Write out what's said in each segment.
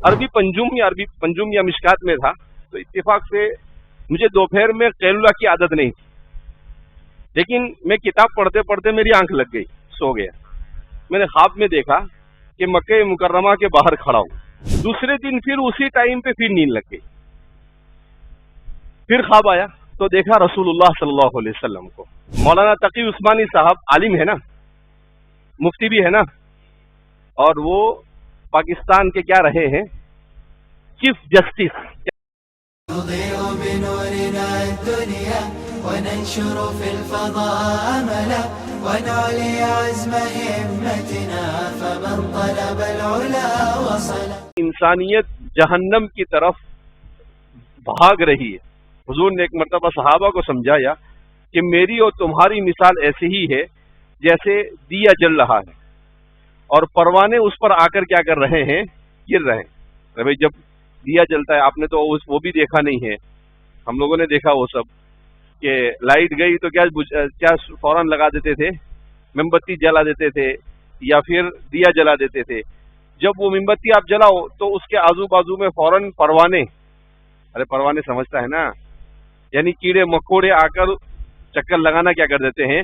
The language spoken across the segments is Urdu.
عربی پنجم یا مشکات میں تھا، تو اتفاق سے مجھے دوپہر میں قیلولہ کی عادت نہیں تھی، لیکن میں کتاب پڑھتے پڑھتے میری آنکھ لگ گئی، سو گیا۔ میں نے خواب میں دیکھا کہ مکہ مکرمہ کے باہر کھڑا ہوں۔ دوسرے دن پھر اسی ٹائم پہ پھر نیند لگ گئی، پھر خواب آیا تو دیکھا رسول اللہ صلی اللہ علیہ وسلم کو۔ مولانا تقی عثمانی صاحب عالم ہے نا، مفتی بھی ہے نا، اور وہ پاکستان کے کیا رہے ہیں، چیف جسٹس۔ نضيء بنورنا الدنيا وننشر في الفضاء أملا ونعلي عزم همتنا فمن طلب العلا وصل۔ انسانیت جہنم کی طرف بھاگ رہی ہے۔ حضور نے ایک مرتبہ صحابہ کو سمجھایا کہ میری اور تمہاری مثال ایسی ہی ہے جیسے دیا جل رہا ہے اور پروانے اس پر آ کر کیا کر رہے ہیں، گر رہے ہیں۔ بھائی جب دیا جلتا ہے، آپ نے تو وہ بھی دیکھا نہیں ہے، ہم لوگوں نے دیکھا وہ سب، کہ لائٹ گئی تو کیا فوراً لگا دیتے تھے، موم بتی جلا دیتے تھے یا پھر دیا جلا دیتے تھے۔ جب وہ موم بتی آپ جلاؤ تو اس کے آزو بازو میں فوراً پروانے، ارے پروانے سمجھتا ہے نا، یعنی کیڑے مکوڑے آ کر چکر لگانا کیا کر دیتے ہیں۔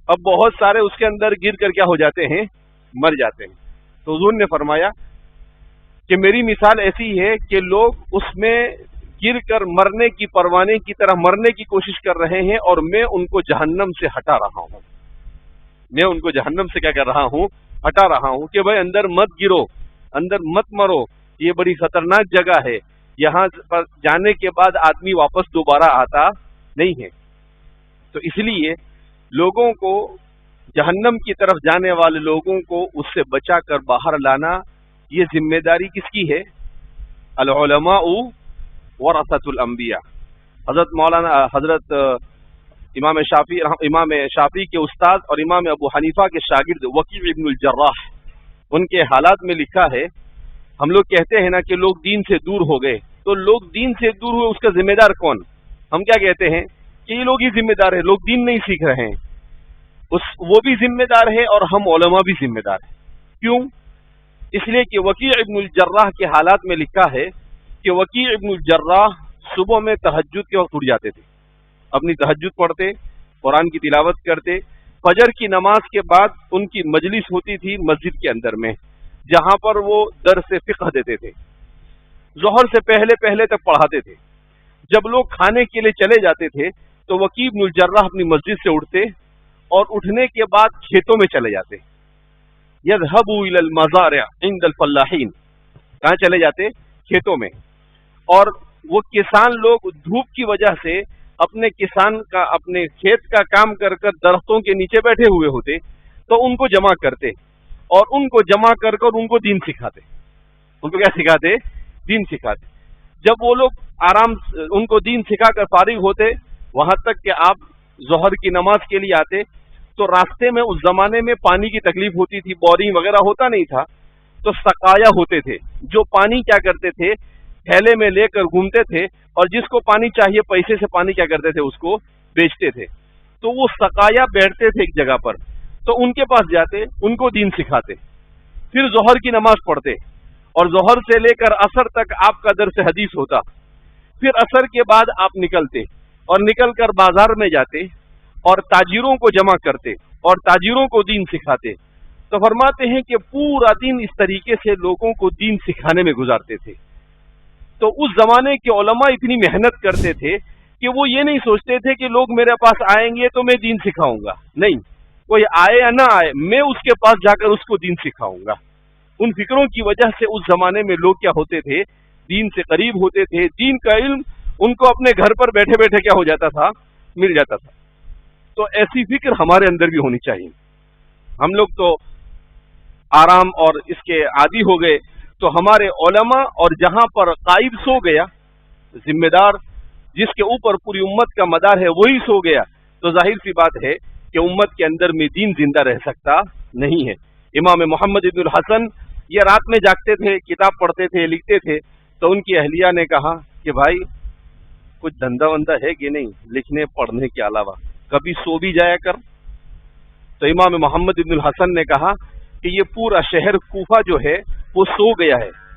اب بہت سارے اس کے اندر گر کر کیا ہو جاتے ہیں، مر جاتے ہیں۔ تو حضور نے فرمایا کہ میری مثال ایسی ہے کہ لوگ اس میں گر کر مرنے کی، پروانے کی طرح مرنے کی کوشش کر رہے ہیں، اور میں ان کو جہنم سے ہٹا رہا ہوں، میں ان کو جہنم سے کیا کر رہا ہوں، ہٹا رہا ہوں، کہ بھائی اندر مت گرو، اندر مت مرو، یہ بڑی خطرناک جگہ ہے، یہاں پر جانے کے بعد آدمی واپس دوبارہ آتا نہیں ہے۔ تو اس لیے لوگوں کو، جہنم کی طرف جانے والے لوگوں کو اس سے بچا کر باہر لانا، یہ ذمہ داری کس کی ہے؟ العلماء ورثۃ الانبیاء۔ حضرت امام شافعی کے استاد اور امام ابو حنیفہ کے شاگرد وکیع ابن الجراح، ان کے حالات میں لکھا ہے، ہم لوگ کہتے ہیں نا کہ لوگ دین سے دور ہو گئے، تو لوگ دین سے دور ہوئے، اس کا ذمہ دار کون؟ ہم کیا کہتے ہیں کہ یہ لوگ ہی ذمہ دار ہیں، لوگ دین نہیں سیکھ رہے ہیں۔ وہ بھی ذمہ دار ہے اور ہم علماء بھی ذمہ دار ہیں۔ کیوں؟ اس لیے کہ وکیع ابن الجراح کے حالات میں لکھا ہے کہ وکیع ابن الجراح صبح میں تہجد کے وقت اٹھ جاتے تھے، اپنی تہجد پڑھتے، قرآن کی تلاوت کرتے، فجر کی نماز کے بعد ان کی مجلس ہوتی تھی مسجد کے اندر میں، جہاں پر وہ درس فقہ دیتے تھے، ظہر سے پہلے تک پڑھاتے تھے۔ جب لوگ کھانے کے لیے چلے جاتے تھے تو وکیع ابن الجراح اپنی مسجد سے اٹھتے اور اٹھنے کے بعد کھیتوں میں چلے جاتے، یذهبوا الى المزارع عند الفلاحین، کہاں چلے جاتے؟ کھیتوں میں۔ اور وہ کسان لوگ دھوپ کی وجہ سے اپنے کھیت کا کام کر کر درختوں کے نیچے بیٹھے ہوئے ہوتے، تو ان کو جمع کرتے اور ان کو جمع کر کر ان کو دین سکھاتے۔ ان کو کیا سکھاتے؟ دین سکھاتے۔ جب وہ لوگ ان کو دین سکھا کر فارغ ہوتے، وہاں تک کہ آپ ظہر کی نماز کے لیے آتے، تو راستے میں اس زمانے میں پانی کی تکلیف ہوتی تھی، بورنگ وغیرہ ہوتا نہیں تھا، تو سقایا ہوتے تھے، جو پانی کیا کرتے تھے، تھیلے میں لے کر گھومتے تھے، اور جس کو پانی چاہیے پیسے سے پانی کیا کرتے تھے، اس کو بیچتے تھے۔ تو وہ سقایا بیٹھتے تھے ایک جگہ پر، تو ان کے پاس جاتے، ان کو دین سکھاتے، پھر ظہر کی نماز پڑھتے، اور ظہر سے لے کر عصر تک آپ کا درس حدیث ہوتا، پھر عصر کے بعد آپ نکلتے اور نکل کر بازار میں جاتے اور تاجروں کو جمع کرتے اور تاجروں کو دین سکھاتے۔ تو فرماتے ہیں کہ پورا دن اس طریقے سے لوگوں کو دین سکھانے میں گزارتے تھے۔ تو اس زمانے کے علماء اتنی محنت کرتے تھے کہ وہ یہ نہیں سوچتے تھے کہ لوگ میرے پاس آئیں گے تو میں دین سکھاؤں گا، نہیں، کوئی آئے یا نہ آئے، میں اس کے پاس جا کر اس کو دین سکھاؤں گا۔ ان فکروں کی وجہ سے اس زمانے میں لوگ کیا ہوتے تھے، دین سے قریب ہوتے تھے، دین کا علم ان کو اپنے گھر پر بیٹھے بیٹھے کیا ہو جاتا تھا، مل جاتا تھا۔ تو ایسی فکر ہمارے اندر بھی ہونی چاہیے۔ ہم لوگ تو آرام اور اس کے عادی ہو گئے، تو ہمارے علماء اور جہاں پر قائد سو گیا، ذمہ دار جس کے اوپر پوری امت کا مدار ہے وہی سو گیا، تو ظاہر سی بات ہے کہ امت کے اندر میں دین زندہ رہ سکتا نہیں ہے۔ امام محمد ابن الحسن یہ رات میں جاگتے تھے، کتاب پڑھتے تھے، لکھتے تھے، تو ان کی اہلیہ نے کہا کہ بھائی کچھ دھندا وندہ ہے کہ نہیں لکھنے پڑھنے کے علاوہ، کبھی سو بھی جایا کر۔ تو امام محمد ابن الحسن نے کہا کہ یہ پورا شہر کوفہ جو ہے وہ سو گیا ہے،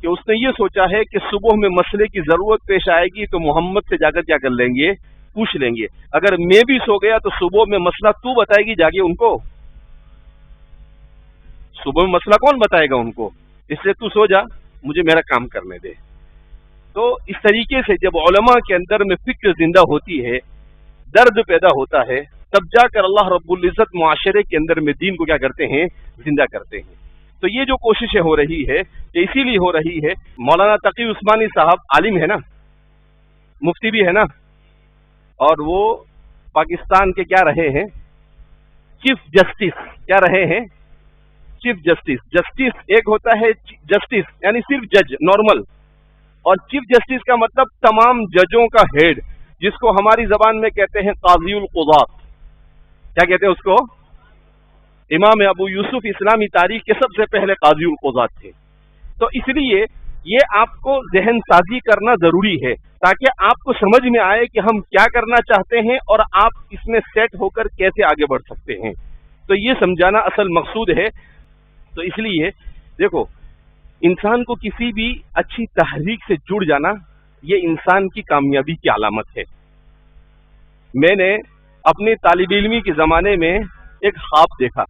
کہ اس نے یہ سوچا ہے کہ صبح میں مسئلے کی ضرورت پیش آئے گی تو محمد سے جا کر کیا کر لیں گے؟ پوچھ لیں گے. اگر میں بھی سو گیا تو صبح میں مسئلہ تو بتائے گی جا کے ان کو؟ صبح میں مسئلہ کون بتائے گا ان کو؟ اس لیے تو سو جا، مجھے میرا کام کرنے دے. تو اس طریقے سے جب علماء کے اندر میں فکر زندہ ہوتی ہے، درد پیدا ہوتا ہے، تب جا کر اللہ رب العزت معاشرے کے اندر میں دین کو کیا کرتے ہیں؟ زندہ کرتے ہیں. تو یہ جو کوششیں ہو رہی ہے یہ اسی لیے ہو رہی ہے. مولانا تقی عثمانی صاحب عالم ہے نا، مفتی بھی ہے نا، اور وہ پاکستان کے کیا رہے ہیں؟ Chief justice. کیا رہے ہیں؟ Chief justice. جسٹس ایک ہوتا ہے جسٹس یعنی صرف جج نارمل، اور چیف جسٹس کا مطلب تمام ججوں کا ہیڈ، جس کو ہماری زبان میں کہتے ہیں قاضی القضات. کیا کہتے ہیں اس کو؟ امام ابو یوسف اسلامی تاریخ کے سب سے پہلے قاضی القضات تھے. تو اس لیے یہ آپ کو ذہن سازی کرنا ضروری ہے تاکہ آپ کو سمجھ میں آئے کہ ہم کیا کرنا چاہتے ہیں اور آپ اس میں سیٹ ہو کر کیسے آگے بڑھ سکتے ہیں. تو یہ سمجھانا اصل مقصود ہے. تو اس لیے دیکھو، انسان کو کسی بھی اچھی تحریک سے جڑ جانا یہ انسان کی کامیابی کی علامت ہے. میں نے اپنے طالب علمی کے زمانے میں ایک خواب دیکھا،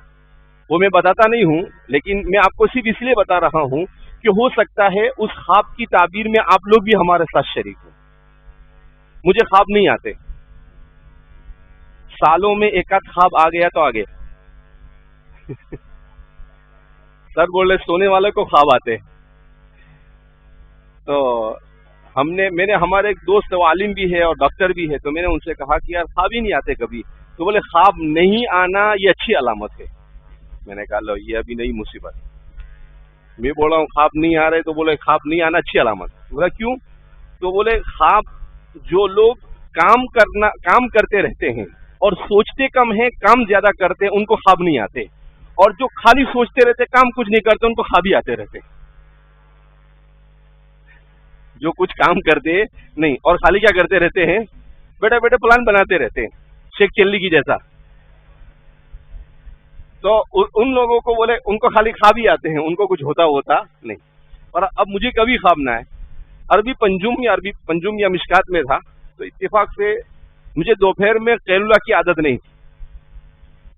وہ میں بتاتا نہیں ہوں، لیکن میں آپ کو صرف اس لیے بتا رہا ہوں کہ ہو سکتا ہے اس خواب کی تعبیر میں آپ لوگ بھی ہمارے ساتھ شریک ہوں. مجھے خواب نہیں آتے، سالوں میں ایک آدھ خواب آ گیا تو آ گیا. سر بول رہے سونے والے کو خواب آتے. تو میں نے ہمارے ایک دوست وہ عالم بھی ہے اور ڈاکٹر بھی ہے، تو میں نے ان سے کہا کہ یار خواب ہی نہیں آتے کبھی. تو بولے خواب نہیں آنا یہ اچھی علامت ہے. میں نے کہا لو یہ ابھی نئی مصیبت. میں بول رہا ہوں خواب نہیں آ رہے، تو بولے خواب نہیں آنا اچھی علامت. بولا کیوں؟ تو بولے خواب جو لوگ کام کرتے رہتے ہیں اور سوچتے کم ہیں کام زیادہ کرتے ہیں ان کو خواب نہیں آتے، اور جو خالی سوچتے رہتے کام کچھ نہیں کرتے ان کو خواب ہی آتے رہتے. جو کچھ کام کرتے نہیں اور خالی کیا کرتے رہتے ہیں؟ بیٹے بیٹے پلان بناتے رہتے ہیں، شیخ چلی کی جیسا. تو ان لوگوں کو بولے ان کو خالی خواب ہی آتے ہیں، ان کو کچھ ہوتا نہیں. اور اب مجھے کبھی خواب نہ ہے. عربی پنجم یا مشکات میں تھا، تو اتفاق سے مجھے دوپہر میں قیلولہ کی عادت نہیں تھی،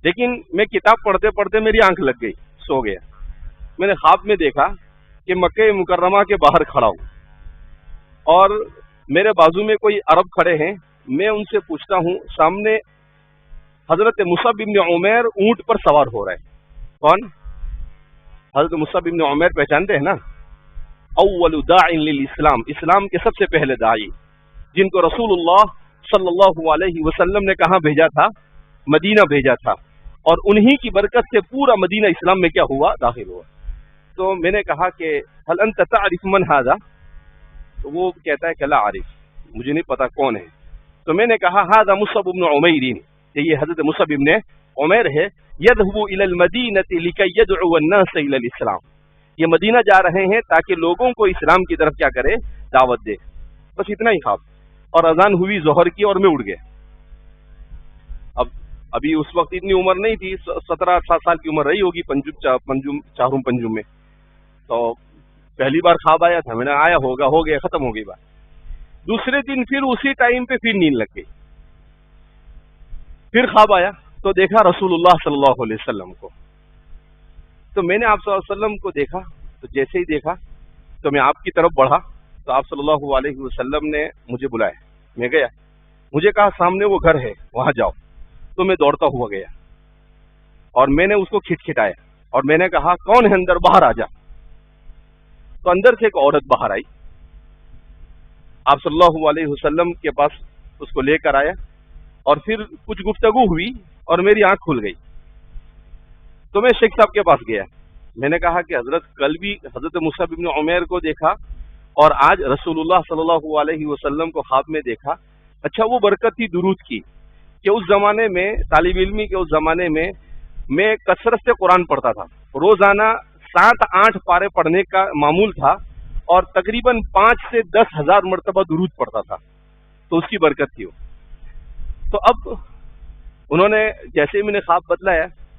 لیکن میں کتاب پڑھتے پڑھتے میری آنکھ لگ گئی، سو گیا. میں نے خواب میں دیکھا کہ مکہ مکرمہ کے باہر کھڑا ہوں اور میرے بازو میں کوئی عرب کھڑے ہیں. میں ان سے پوچھتا ہوں، سامنے حضرت مصعب بن عمیر اونٹ پر سوار ہو رہا ہے. کون؟ حضرت مصعب بن عمیر پہچانتے ہیں نا؟ اول داع للاسلام، اسلام کے سب سے پہلے داعی، جن کو رسول اللہ صلی اللہ علیہ وسلم نے کہاں بھیجا تھا؟ مدینہ بھیجا تھا، اور انہی کی برکت سے پورا مدینہ اسلام میں کیا ہوا؟ داخل ہوا. تو میں نے کہا کہ هل انت تعرف من هذا؟ تو وہ کہتا ہے کہ لا عارف، مجھے نہیں پتا کون ہے. تو میں نے کہا هذا مصعب بن عمیر، کہ یہ حضرت مصعب بن عمیر ہے. يذهب الى المدینة لكي يدعو الناس الى الاسلام، یہ مدینہ جا رہے ہیں تاکہ لوگوں کو اسلام کی طرف کیا کرے؟ دعوت دے. بس اتنا ہی خواب. اور اذان ہوئی ظہر کی اور میں اٹھ گیا. ابھی اس وقت اتنی عمر نہیں تھی، 17-18 سال کی عمر رہی ہوگی چاروں پنجم میں. تو پہلی بار خواب آیا تھا، میں نے آیا ہوگا، ہو گیا، ختم ہو گئی بات. دوسرے دن پھر اسی ٹائم پہ پھر نیند لگ گئی. پھر خواب آیا تو دیکھا رسول اللہ صلی اللہ علیہ وسلم کو. تو میں نے آپ صلی اللہ علیہ وسلم کو دیکھا، تو جیسے ہی دیکھا تو میں آپ کی طرف بڑھا، تو آپ صلی اللہ علیہ وسلم نے مجھے بلایا. میں گیا، مجھے کہا سامنے وہ گھر ہے وہاں جاؤ. تو میں دوڑتا ہوا گیا اور میں نے اس کو کھٹکھٹایا اور میں نے کہا کون ہے اندر؟ باہر آ جا. تو اندر سے ایک عورت باہر آئی. آپ صلی اللہ علیہ وسلم کے پاس اس کو لے کر آیا اور پھر کچھ گفتگو ہوئی اور میری آنکھ کھل گئی. تو میں شیخ صاحب کے پاس گیا. میں نے کہا کہ حضرت کل بھی حضرت مصعب بن عمیر کو دیکھا اور آج رسول اللہ صلی اللہ علیہ وسلم کو خواب میں دیکھا. اچھا وہ برکت تھی درود کی کہ اس زمانے میں طالب علمی کے اس زمانے میں کثرت سے قرآن پڑھتا تھا. روزانہ 7-8 پارے پڑھنے کا معمول تھا اور تقریباً 5 سے 10 ہزار مرتبہ درود پڑھتا تھا. تو اس کی برکت تھی. تو اب انہوں نے جیسے میں نے خواب بتلایا